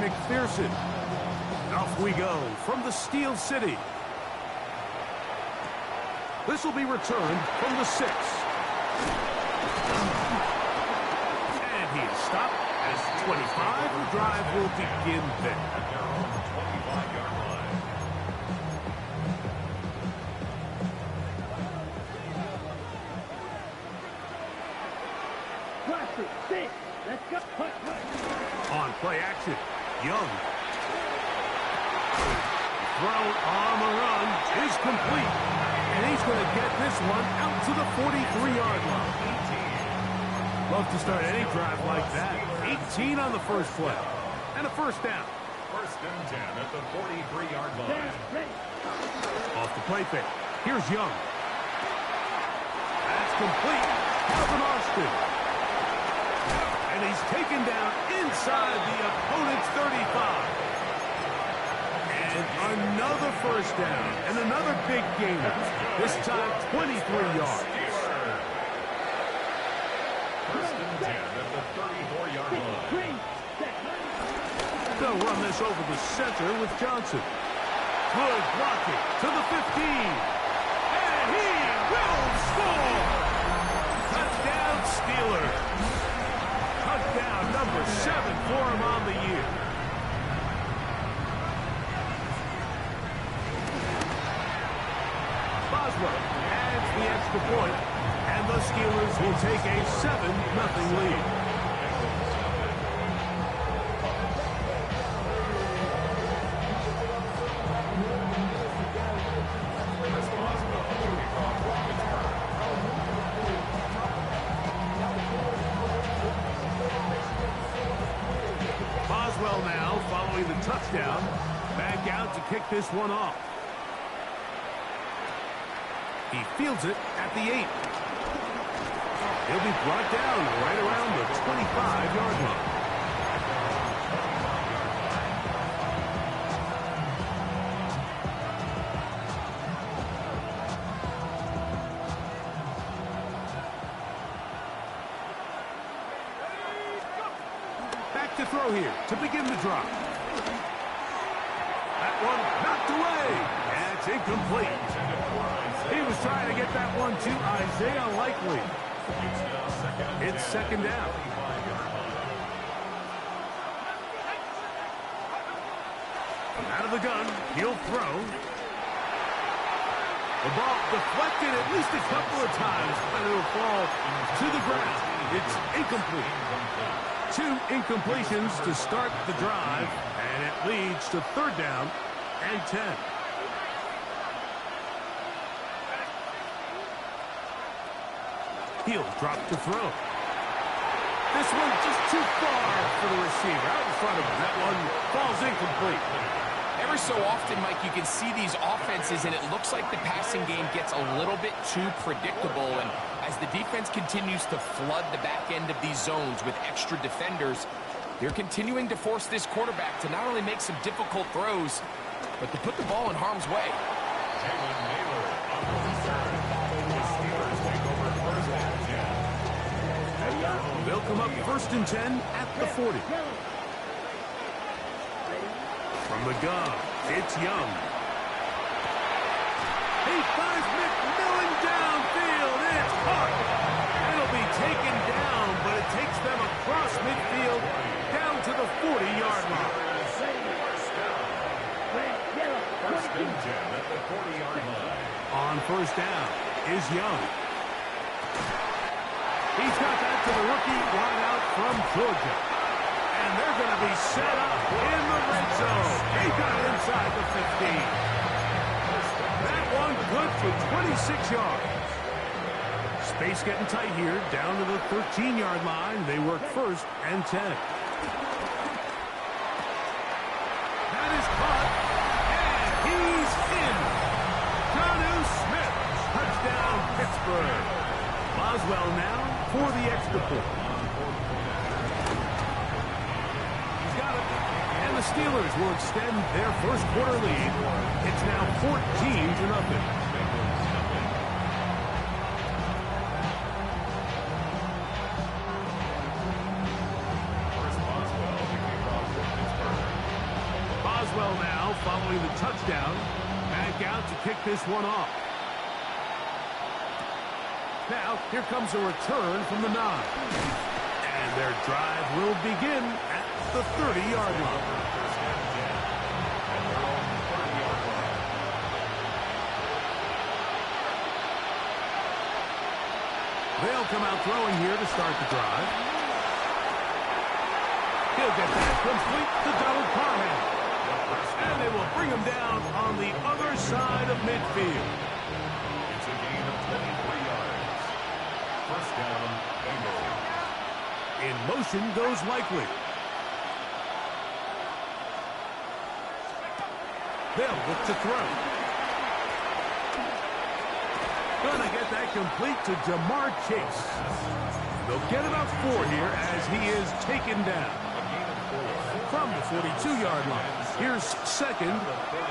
McPherson. Off we go from the Steel City. This will be returned from the 6. And he is stopped as 25. The drive will begin there. Let's go. On play action, Young. Throw on the run is complete. And he's going to get this one out to the 43-yard line. Love to start any drive like that. 18 on the first play. And a first down. First and 10 at the 43-yard line. Off the play fake. Here's Young. That's complete. Calvin Austin. And he's taken down inside the opponent's 35. And another first down. And another big gain. This time 23 yards. First and 10 at the 34-yard line. They'll run this over the center with Johnson. Good blocking to the 15. And he will score. Touchdown Steelers. Touchdown number 7 for him on the year. Boswell adds the extra point, and the Steelers will take a 7-0 lead. Boswell now following the touchdown, back out to kick this one off. He fields it at the 8. He'll be brought down right around the 25-yard line. Back to throw here to begin the drive. That one knocked away. And it's incomplete. He was trying to get that one to Isaiah Likely. It's second down. Out of the gun, he'll throw. The ball deflected at least a couple of times, but it'll fall to the ground. It's incomplete. 2 incompletions to start the drive, and it leads to third down and 10. He'll drop to throw. This one just too far for the receiver. Out in front of him. That one falls incomplete. Ever so often, Mike, you can see these offenses, and it looks like the passing game gets a little bit too predictable. And as the defense continues to flood the back end of these zones with extra defenders, they're continuing to force this quarterback to not only make some difficult throws, but to put the ball in harm's way. They'll come up first and 10 at the 40. From the gun, it's Young. He finds McMillan downfield, and it's caught. It'll be taken down, but it takes them across midfield down to the 40-yard line. First and 10 at the 40-yard line. On first down is Young. He's got that to the rookie wideout from Georgia. And they're going to be set up in the red zone. He got it inside the 15. That one good for 26 yards. Space getting tight here, down to the 13-yard line. They work first and 10. That is caught, and he's in. Jonnu Smith, touchdown Pittsburgh. Boswell now for the extra point. He's got it. And the Steelers will extend their first quarter lead. It's now 14-0. now following the touchdown. Back out to kick this one off. Now, here comes a return from the 9. And their drive will begin at the 30-yard line. They'll come out throwing here to start the drive. He'll get that complete to Donald Parham. And they will bring him down on the other side of midfield. It's a gain of 23 yards. First down, Bengals. In motion goes Likely. They'll look to throw. Gonna get that complete to Jamar Chase. They'll get about 4 here as he is taken down. From the 42-yard line. Here's 2nd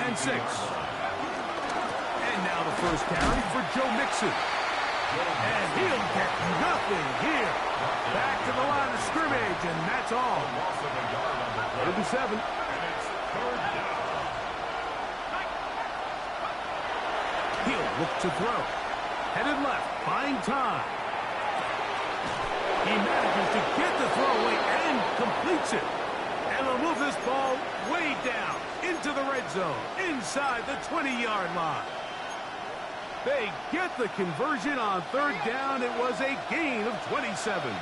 and 6. And now the first carry for Joe Mixon. And he'll get nothing here. Back to the line of scrimmage, and that's all. 37. He'll look to throw. Headed left, buying time. He manages to get the throw away and completes it. And will move this ball way down into the red zone, inside the 20-yard line. They get the conversion on 3rd down. It was a gain of 27.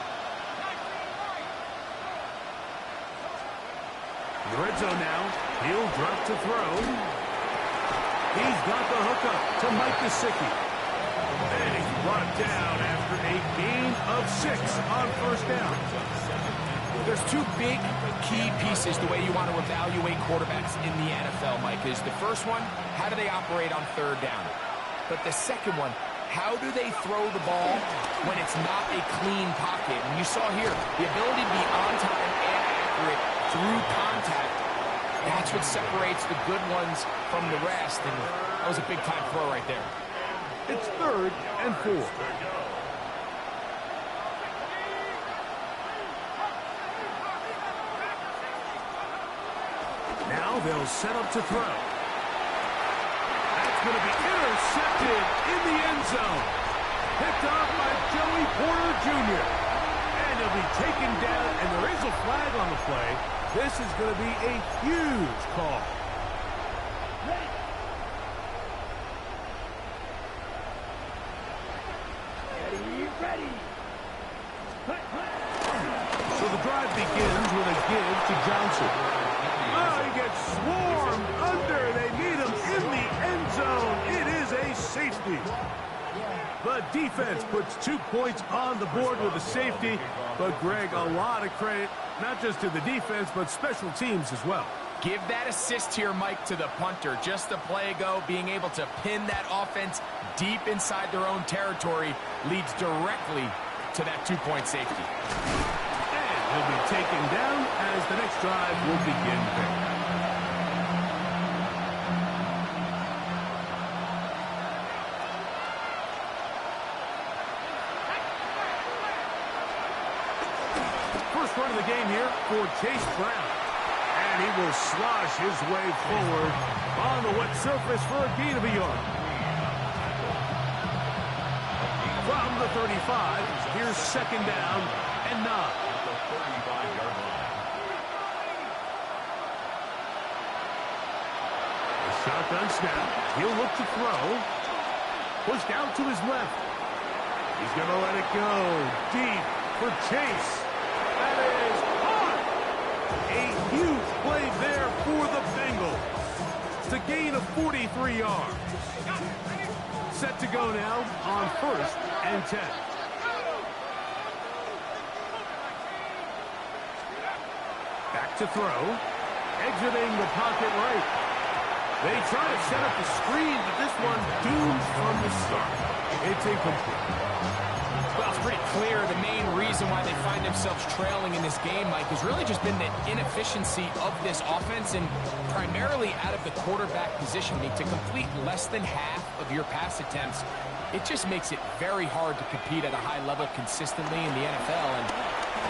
In the red zone now, he'll drop to throw. He's got the hookup to Mike Gesicki. And he's brought down after a gain of 6 on 1st down. There's 2 big key pieces the way you want to evaluate quarterbacks in the NFL, Mike, is the first one, how do they operate on 3rd down? But the second one, how do they throw the ball when it's not a clean pocket? And you saw here, the ability to be on time and accurate through contact, that's what separates the good ones from the rest. And that was a big-time throw right there. It's 3rd and 4. Now they'll set up to throw. That's going to be intercepted in the end zone. Picked off by Joey Porter Jr. And he'll be taken down, and there is a flag on the play. This is going to be a huge call. Ready. So the drive begins with a give to Johnson. Oh, he gets swarmed under. They need him in the end zone. It is a safety. The defense puts 2 points on the board with a safety. But, Greg, a lot of credit, not just to the defense, but special teams as well. Give that assist here, Mike, to the punter. Just a play ago, being able to pin that offense deep inside their own territory leads directly to that 2-point safety. And he'll be taken down as the next drive will begin there. First run of the game here for Chase Brown. And he will slosh his way forward on the wet surface for a gain of a yard. From the 35, here's 2nd down and 9. The shotgun snap. He'll look to throw. Pushed out to his left. He's going to let it go deep for Chase. That is caught. A huge play there for the Bengals. It's a gain of 43 yards. Set to go now on 1st and 10. Back to throw. Exiting the pocket right. They try to set up the screen, but this one doomed from the start. It's incomplete. Well, it's pretty clear the main reason why they find themselves trailing in this game, Mike, has really just been the inefficiency of this offense and primarily out of the quarterback position. I mean, to complete less than half of your pass attempts, it just makes it very hard to compete at a high level consistently in the NFL. And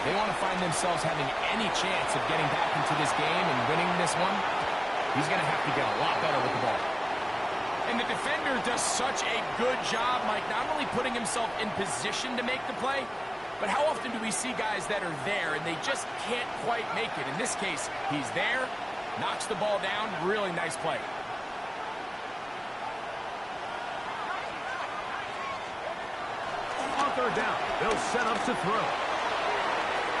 they want to find themselves having any chance of getting back into this game and winning this one. He's going to have to get a lot better with the ball. And the defender does such a good job, Mike, not only putting himself in position to make the play, but how often do we see guys that are there and they just can't quite make it? In this case, he's there, knocks the ball down, really nice play. On third down, they'll set up to throw.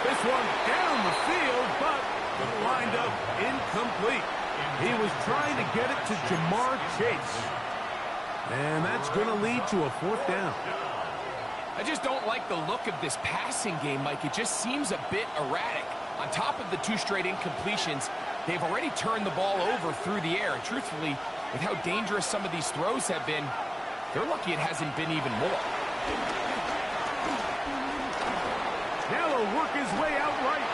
This one down the field, but lined up incomplete. He was trying to get it to Jamar Chase. And that's going to lead to a fourth down. I just don't like the look of this passing game, Mike. It just seems a bit erratic. On top of the 2 straight incompletions, they've already turned the ball over through the air. And truthfully, with how dangerous some of these throws have been, they're lucky it hasn't been even more. Now he'll work his way out right.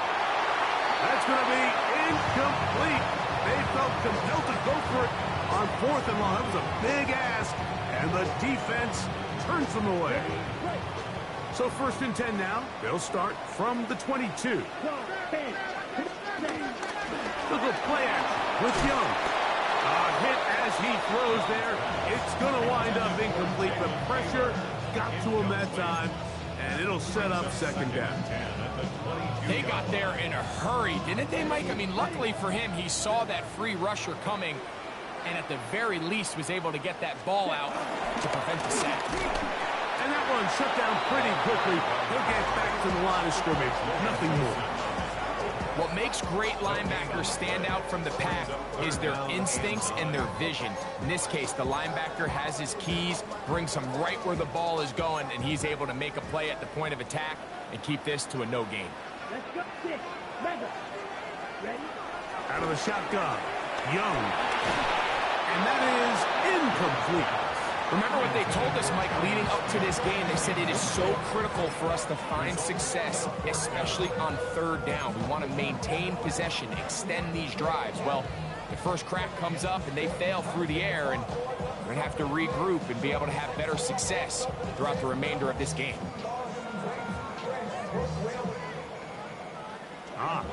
That's going to be incomplete. They felt compelled to go for it on 4th and long. That was a big ask, and the defense turns them away. So 1st and 10 now. They'll start from the 22. Look at play action with Young. Hit as he throws there. It's going to wind up incomplete. The pressure got to him that time, and it'll set up 2nd down. They got there in a hurry, didn't they, Mike? I mean, luckily for him, he saw that free rusher coming, and at the very least was able to get that ball out to prevent the sack. And that one shut down pretty quickly. He'll get back to the line of scrimmage. Nothing more. What makes great linebackers stand out from the pack is their instincts and their vision. In this case, the linebacker has his keys, brings him right where the ball is going, and he's able to make a play at the point of attack and keep this to a no gain. Let's go. Ready? Out of the shotgun, Young. And that is incomplete. Remember what they told us, Mike, leading up to this game. They said it is so critical for us to find success, especially on 3rd down. We want to maintain possession, extend these drives. Well, the first crack comes up and they fail through the air, and we're going to have to regroup and be able to have better success throughout the remainder of this game.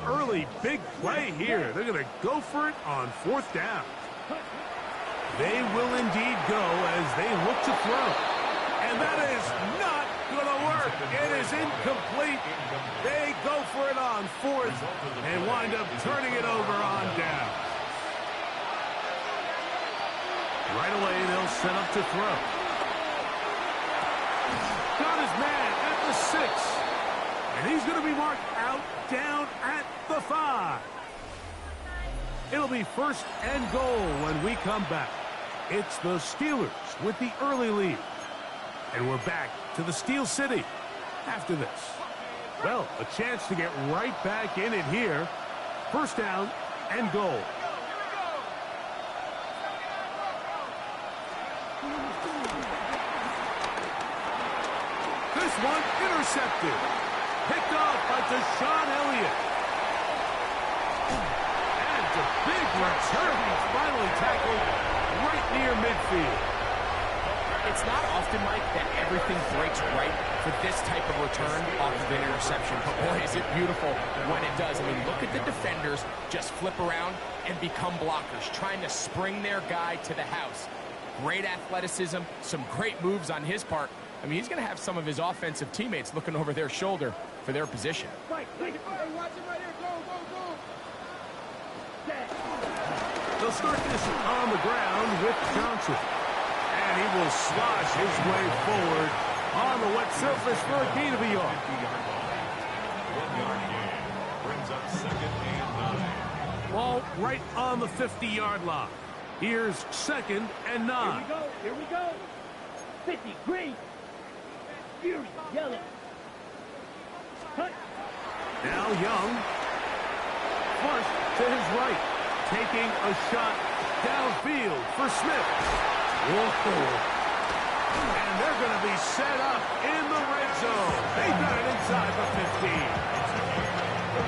Early big play here. They're going to go for it on 4th down. They will indeed go as they look to throw. And that is not going to work. It is incomplete. They go for it on 4th and wind up turning it over on down. Right away, they'll set up to throw. Got his man at the 6. And he's going to be marked out down at the 5. It'll be 1st and goal when we come back. It's the Steelers with the early lead. And we're back to the Steel City after this. Well, a chance to get right back in it here. 1st down and goal. This one intercepted. Picked off by Deshaun Elliott. And it's a big return. He's finally tackled right near midfield. It's not often, Mike, that everything breaks right for this type of return off of an interception. But boy, is it beautiful when it does. I mean, look at the defenders just flip around and become blockers, trying to spring their guy to the house. Great athleticism, some great moves on his part. I mean, he's going to have some of his offensive teammates looking over their shoulder for their position. Right. Watch him right here. Go. They'll start this on the ground with Johnson. And he will slosh his way forward on the wet surface for a gain of a yard. 1-yard gain brings up 2nd and 9. Ball right on the 50-yard line. Here's 2nd and 9. Here we go. 50, green. Fury, yellow. Cut. Now Young. Flush to his right. Taking a shot downfield for Smith. Whoa. And they're going to be set up in the red zone. They got it inside the 15.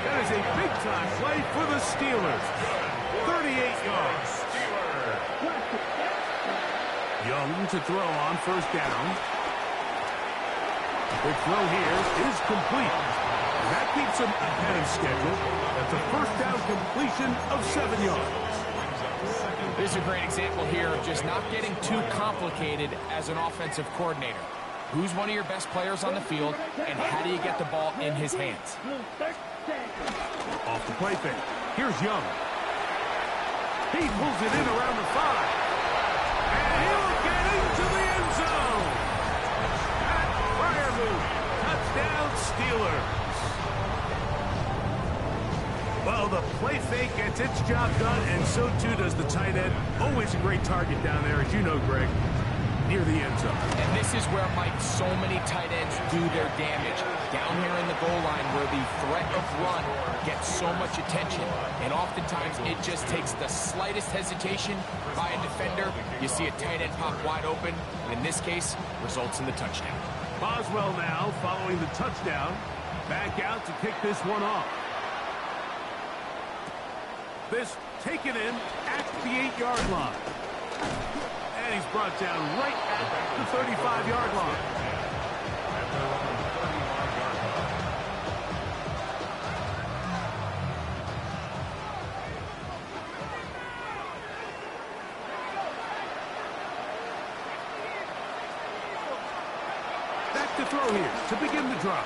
That is a big-time play for the Steelers. 38 yards. Young to throw on 1st down. The throw here is complete. And that keeps him ahead of schedule. That's a 1st down completion of 7 yards. This is a great example here of just not getting too complicated as an offensive coordinator. Who's one of your best players on the field, and how do you get the ball in his hands? Off the play fake. Here's Young. He pulls it in around the 5. And he'll get into the end zone. That Fryer move. Touchdown, Steelers. Well, the play fake gets its job done, and so too does the tight end. Always a great target down there, as you know, Greg, near the end zone. And this is where, Mike, so many tight ends do their damage. Down here in the goal line where the threat of run gets so much attention. And oftentimes it just takes the slightest hesitation by a defender. You see a tight end pop wide open, and in this case, results in the touchdown. Boswell now following the touchdown. Back out to kick this one off. This taken in at the 8-yard line. And he's brought down right at the 35-yard line. Back to throw here to begin the drive.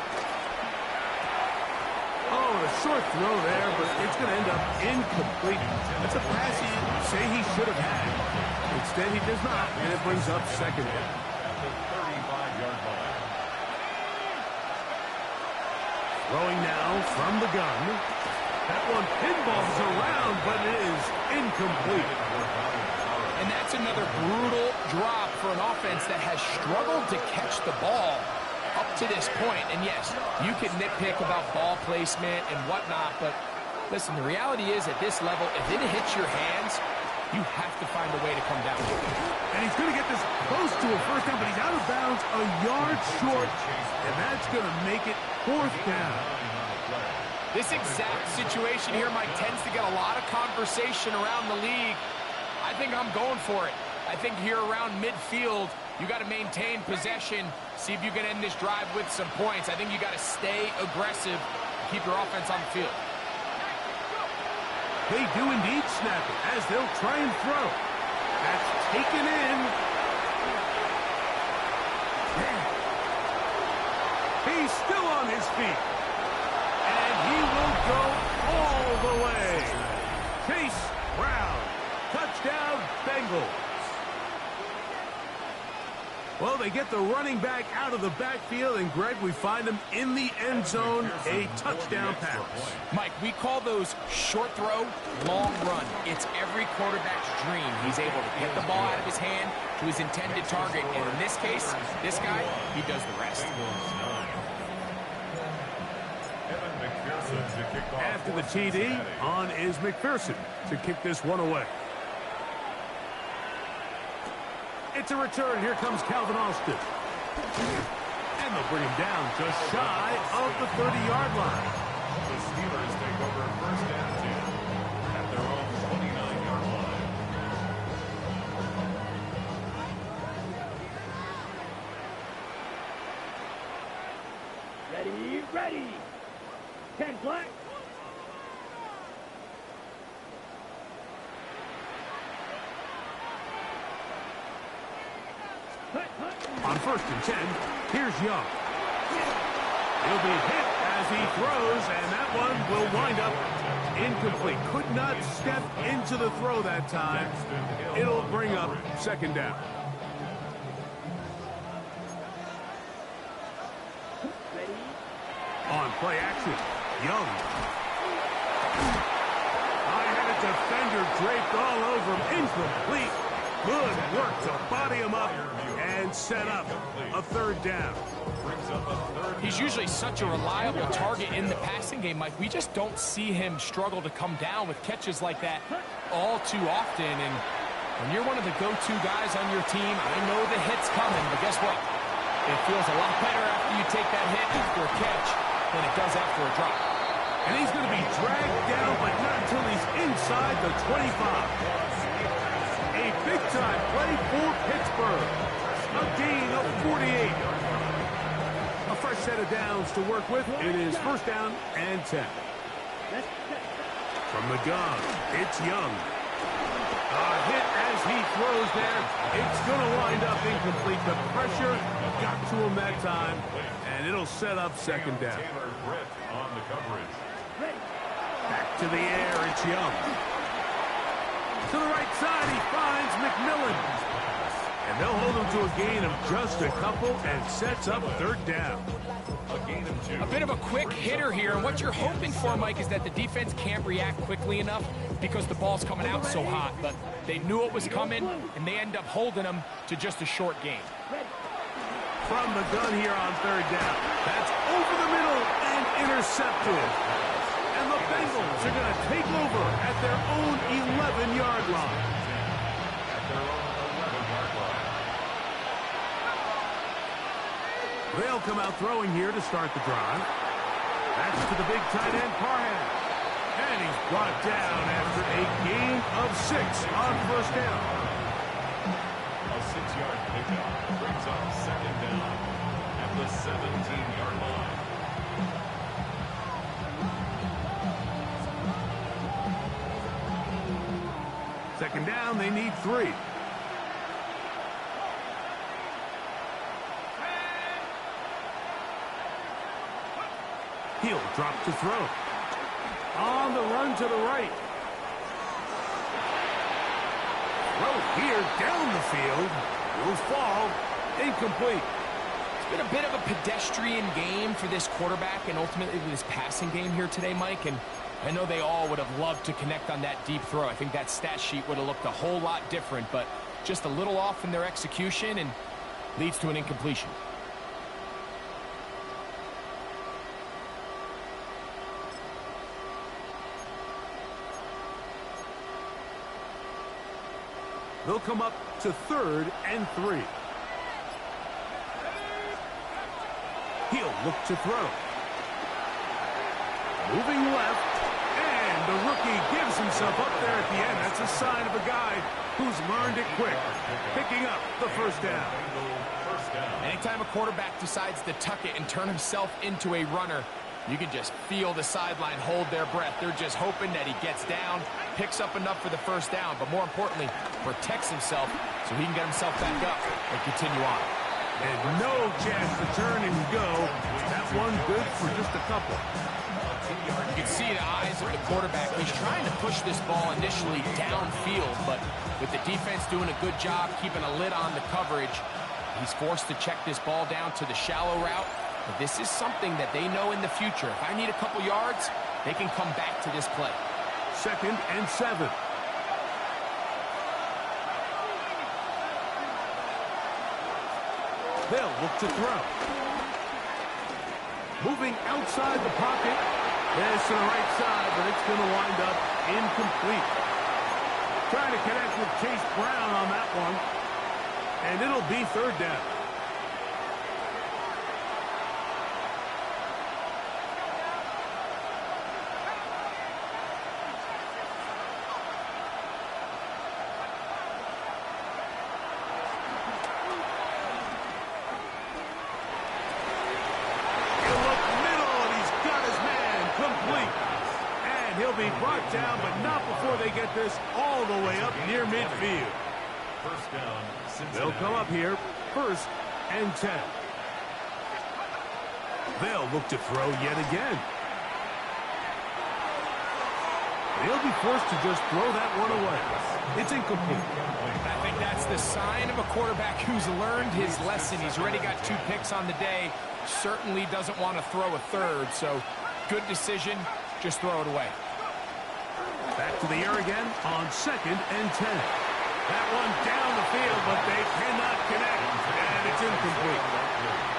Oh, a short throw there, but it's going to end up incomplete. That's a pass you say he should have had. Instead, he does not, and it brings up second down. At the 35-yard line. Throwing now from the gun. That one pinballs around, but it is incomplete. And that's another brutal drop for an offense that has struggled to catch the ball up to this point. And yes, you can nitpick about ball placement and whatnot, but listen, the reality is at this level, if it hits your hands, you have to find a way to come down with it. And he's going to get this close to a first down, but he's out of bounds a yard short, and that's going to make it fourth down. This exact situation here, Mike, tends to get a lot of conversation around the league. I think I'm going for it. I think here around midfield, you got to maintain possession, see if you can end this drive with some points. I think you got to stay aggressive, keep your offense on the field. They do indeed snap it as they'll try and throw. That's taken in. He's still on his feet. And he will go all the way. Chase Brown. Touchdown, Bengals. Well, they get the running back out of the backfield, and Greg, we find him in the end zone, a touchdown pass. Mike, we call those short throw, long run. It's every quarterback's dream. He's able to get the ball out of his hand to his intended target, and in this case, this guy, he does the rest. After the TD, on is McPherson to kick this one away. It's a return. Here comes Calvin Austin. And they'll bring him down just shy of the 30-yard line. The Steelers take over first and 10 at their own 29-yard line. Ready, ready. 10 black. On first and 10, here's Young. He'll be hit as he throws, and that one will wind up incomplete. Could not step into the throw that time. It'll bring up second down. On play action, Young. I had a defender draped all over him. Incomplete. Good work to body him up and set up a third down. He's usually such a reliable target in the passing game, Mike. We just don't see him struggle to come down with catches like that all too often. And when you're one of the go-to guys on your team, I know the hit's coming, but guess what? It feels a lot better after you take that hit after a catch than it does after a drop. And he's going to be dragged down, but not until he's inside the 25. A big-time play for Pittsburgh. A gain of 48. A fresh set of downs to work with. It is first down and 10. From the gun, it's Young. Hit as he throws there. It's going to wind up incomplete. The pressure got to him that time, and it'll set up second down. On the coverage. Back to the air, it's Young. To the right side, he finds McMillan. And they'll hold him to a gain of just a couple and sets up third down. A gain of 2. A bit of a quick hitter here, and what you're hoping for, Mike, is that the defense can't react quickly enough because the ball's coming out so hot. But they knew it was coming, and they end up holding them to just a short gain. From the gun here on third down. That's over the middle and intercepted. And the Bengals are going to take over at their own 11-yard line. They'll come out throwing here to start the drive. That's to the big tight end, Parham. And he's brought down after a gain of 6 on first down. A 6-yard pickup brings up second down at the 17-yard line. Second down, they need 3. He'll drop to throw. On the run to the right. Throw here down the field. Will fall. Incomplete. It's been a bit of a pedestrian game for this quarterback and ultimately this passing game here today, Mike. And I know they all would have loved to connect on that deep throw. I think that stat sheet would have looked a whole lot different, but just a little off in their execution and leads to an incompletion. They'll come up to 3rd and 3. He'll look to throw. Moving left. And the rookie gives himself up there at the end. That's a sign of a guy who's learned it quick. Picking up the first down. Anytime a quarterback decides to tuck it and turn himself into a runner, you can just feel the sideline hold their breath. They're just hoping that he gets down, picks up enough for the first down, but more importantly, protects himself so he can get himself back up and continue on. And no chance to turn and go. That one good for just a couple. You can see the eyes of the quarterback. He's trying to push this ball initially downfield, but with the defense doing a good job keeping a lid on the coverage, he's forced to check this ball down to the shallow route. But this is something that they know in the future. If I need a couple yards, they can come back to this play. 2nd and 7. They'll look to throw. Moving outside the pocket. This to the right side, but it's going to wind up incomplete. Trying to connect with Chase Brown on that one. And it'll be 3rd down. He'll be brought down, but not before they get this all the way up near midfield. First down, Cincinnati. They'll come up here, 1st and 10. They'll look to throw yet again. They'll be forced to just throw that one away. It's incomplete. I think that's the sign of a quarterback who's learned his lesson. He's already got 2 picks on the day. Certainly doesn't want to throw a 3rd, so good decision. Just throw it away. Back to the air again on 2nd and 10. That one down the field, but they cannot connect, and it's incomplete.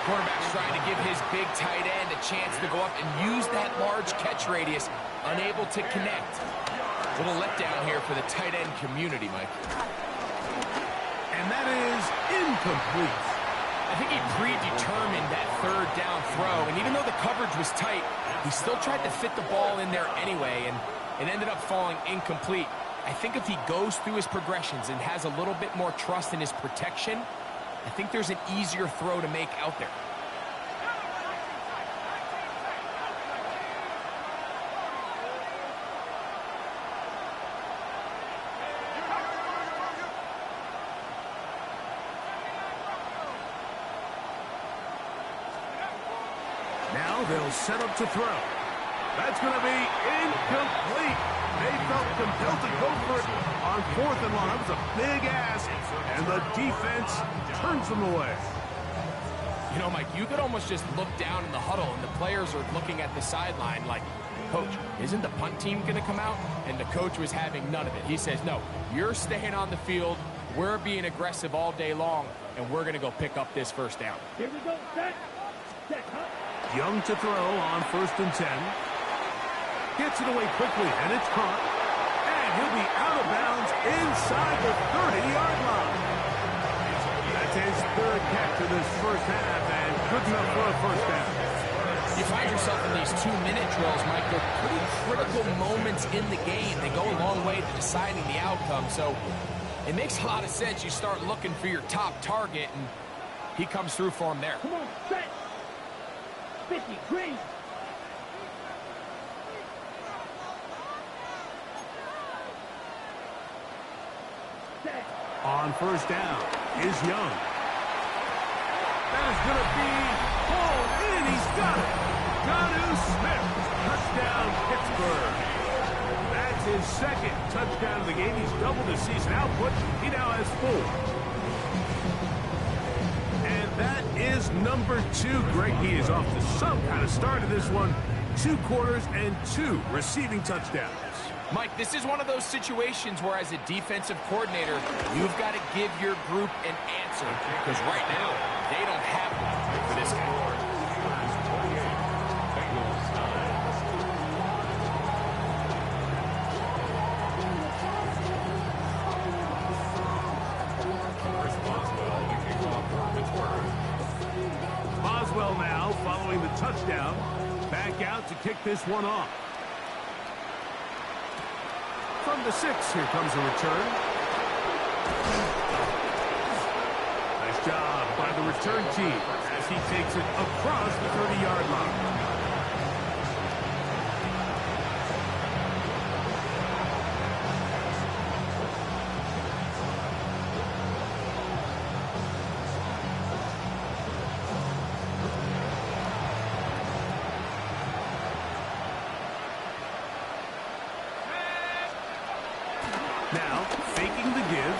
Quarterback's trying to give his big tight end a chance to go up and use that large catch radius, unable to connect. Little letdown here for the tight end community, Mike. And that is incomplete. I think he predetermined that 3rd down throw, and even though the coverage was tight, he still tried to fit the ball in there anyway, and it ended up falling incomplete. I think if he goes through his progressions and has a little bit more trust in his protection, I think there's an easier throw to make out there. Now they'll set up to throw. That's going to be incomplete. They felt compelled to go for it on 4th and long. That was a big ask, and the defense turns them away. You know, Mike, you could almost just look down in the huddle, and the players are looking at the sideline like, Coach, isn't the punt team going to come out? And the coach was having none of it. He says, no, you're staying on the field. We're being aggressive all day long, and we're going to go pick up this first down. Here we go. Set. Set. Huh? Young to throw on 1st and 10. Gets it away quickly, and it's caught. And he'll be out of bounds inside the 30-yard line. That's his 3rd catch of this first half, and good enough for a first down. You find yourself in these 2-minute drills, Mike. They're pretty critical moments in the game. They go a long way to deciding the outcome, so it makes a lot of sense. You start looking for your top target, and he comes through for him there. Come on, set. 50, green. Set. On first down is Young. That is going to be pulled in. He's got it. Jonnu Smith. Touchdown, Pittsburgh. That's his 2nd touchdown of the game. He's doubled his season output. He now has 4. And that is number 2. Greg, he is off to some kind of start of this one. 2 quarters and 2 receiving touchdowns. Mike, this is one of those situations where as a defensive coordinator, you've got to give your group an answer. Because right now, they don't have one for this guy. Boswell now following the touchdown. Back out to kick this one off. From the 6, here comes a return. Nice job by the return team as he takes it across the 30-yard line. Now, faking the give.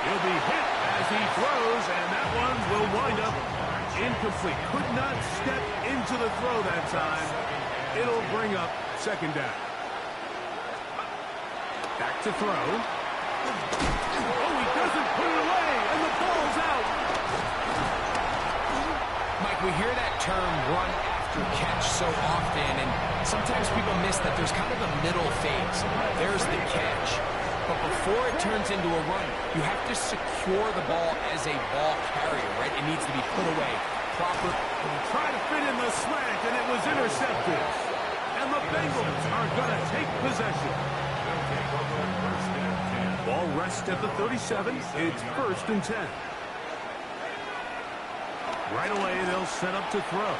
He'll be hit as he throws, and that one will wind up incomplete. Could not step into the throw that time. It'll bring up 2nd down. Back to throw. Oh, he doesn't put it away, and the ball's out. Mike, we hear that term run after catch so often, and sometimes people miss that there's kind of a middle phase. There's the catch, but before it turns into a run, you have to secure the ball as a ball carrier, right? It needs to be put away proper. Try to fit in the slant, and it was intercepted. And the Bengals are going to take possession. Ball rests at the 37. It's 1st and 10. Right away, they'll set up to throw.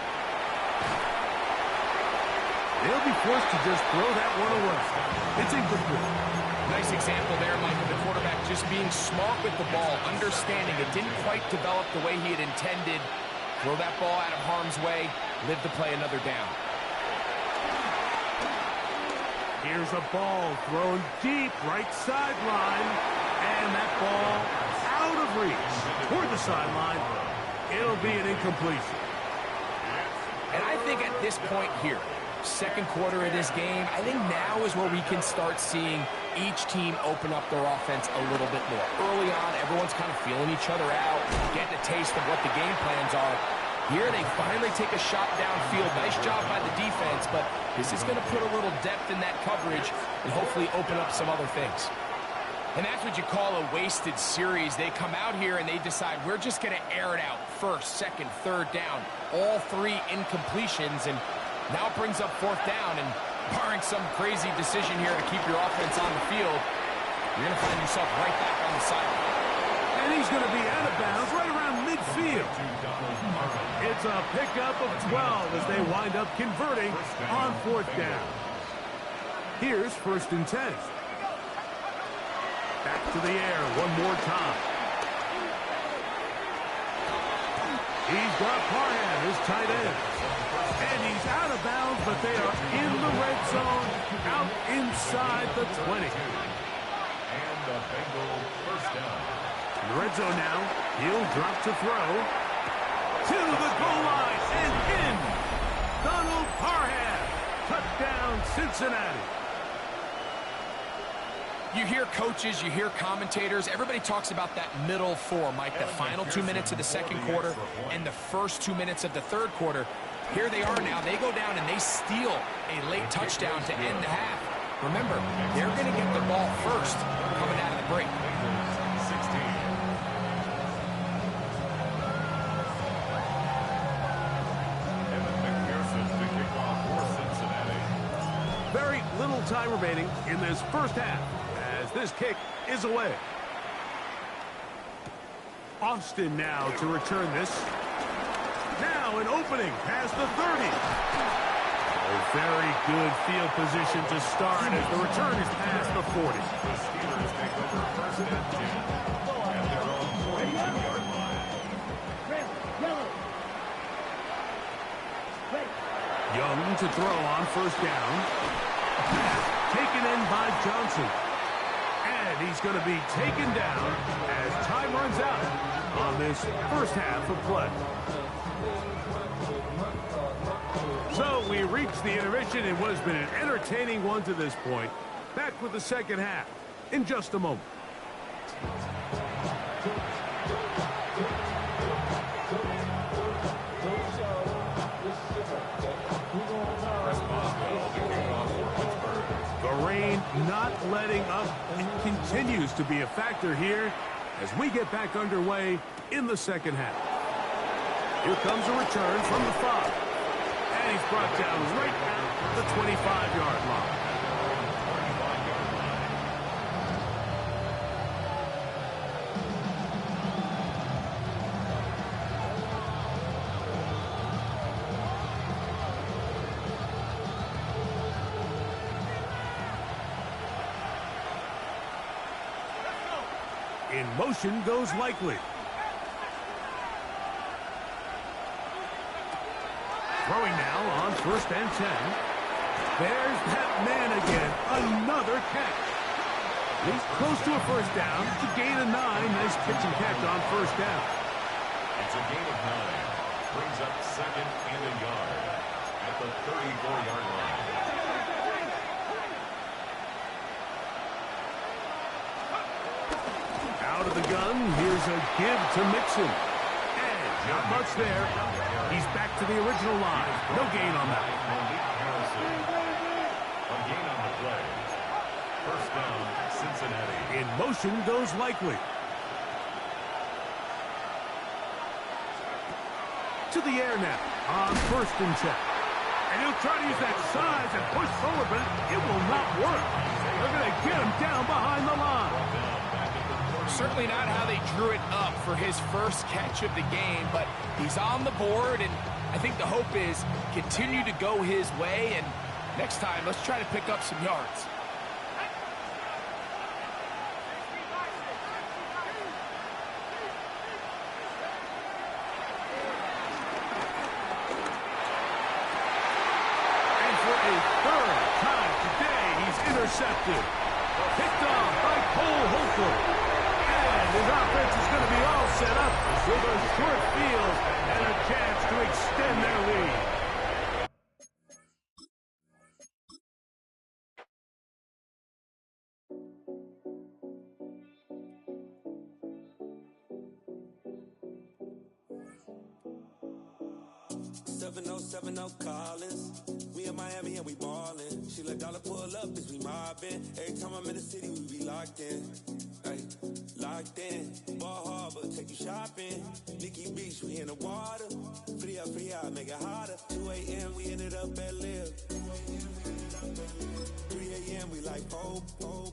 They'll be forced to just throw that one away. It's incomplete. Nice example there, Mike, of the quarterback just being smart with the ball, understanding it didn't quite develop the way he had intended. Throw that ball out of harm's way, live to play another down. Here's a ball thrown deep right sideline, and that ball out of reach toward the sideline. It'll be an incompletion. And I think at this point here, 2nd quarter of this game, I think now is where we can start seeing each team open up their offense a little bit more. Early on, everyone's kind of feeling each other out, getting a taste of what the game plans are. Here, they finally take a shot downfield. Nice job by the defense, but this is going to put a little depth in that coverage and hopefully open up some other things. And that's what you call a wasted series. They come out here and they decide, we're just going to air it out. 1st, 2nd, 3rd down. All 3 incompletions, and now it brings up 4th down. And barring some crazy decision here to keep your offense on the field, you're going to find yourself right back on the sideline. And he's going to be out of bounds right around midfield. It's a pickup of 12 as they wind up converting on 4th down. Here's 1st and 10. Back to the air one more time. He's got Parham, his tight end. but they are in the red zone, out inside the 20. And the Bengals first down. In the red zone now, he'll drop to throw. To the goal line and in. Donald Parham. Touchdown, Cincinnati. You hear coaches, you hear commentators, everybody talks about that middle four, Mike, the final 2 minutes of the second quarter and the first 2 minutes of the third quarter. Here they are now. They go down and they steal a late touchdown to end the half. Remember, they're going to get the ball first coming out of the break. 16. Very little time remaining in this first half as this kick is away. Austin now to return this. Now an opening past the 30. A very good field position to start as the return is past the 40. The Steelers take over first and 10 at their own 42-yard line. Red, yellow. Red. Young to throw on first down. Taken in by Johnson. And he's going to be taken down as time runs out on this first half of play. So we reached the intermission in what has been an entertaining one to this point. Back with the second half in just a moment. The rain not letting up. It continues to be a factor here as we get back underway in the second half. Here comes a return from the 5. And he's brought down right at the 25-yard line. In motion goes Likely. Throwing now on first and 10. There's that man again. Another catch. He's close to a first down to gain a 9. Nice pitch and catch on first down. It's a gain of 9. Brings up second and a yard at the 34-yard line. Out of the gun, here's a give to Mixon. And not much there. He's back to the original line. No gain on that. A gain on the play. First down, Cincinnati. In motion goes Likely. To the air now on first and 10. And he'll try to use that size and push forward, but it will not work. They're going to get him down behind the line. Certainly not how they drew it up for his first catch of the game, but he's on the board, and I think the hope is continue to go his way, and next time, let's try to pick up some yards. And for a third time today, he's intercepted. Picked off by Cole Holcomb. And his offense is going to be all set up with a short field and a chance to extend their lead. Collins. We in Miami and we ballin'. She let dollar pull up, bitch, we mobbin'. Every time I'm in the city, we be locked in. Ay, locked in. Ball Harbor, take you shopping. Nikki Beach, we in the water. Free up, make it hotter. 2 a.m., we ended up at Live. 3 a.m., we like, oh.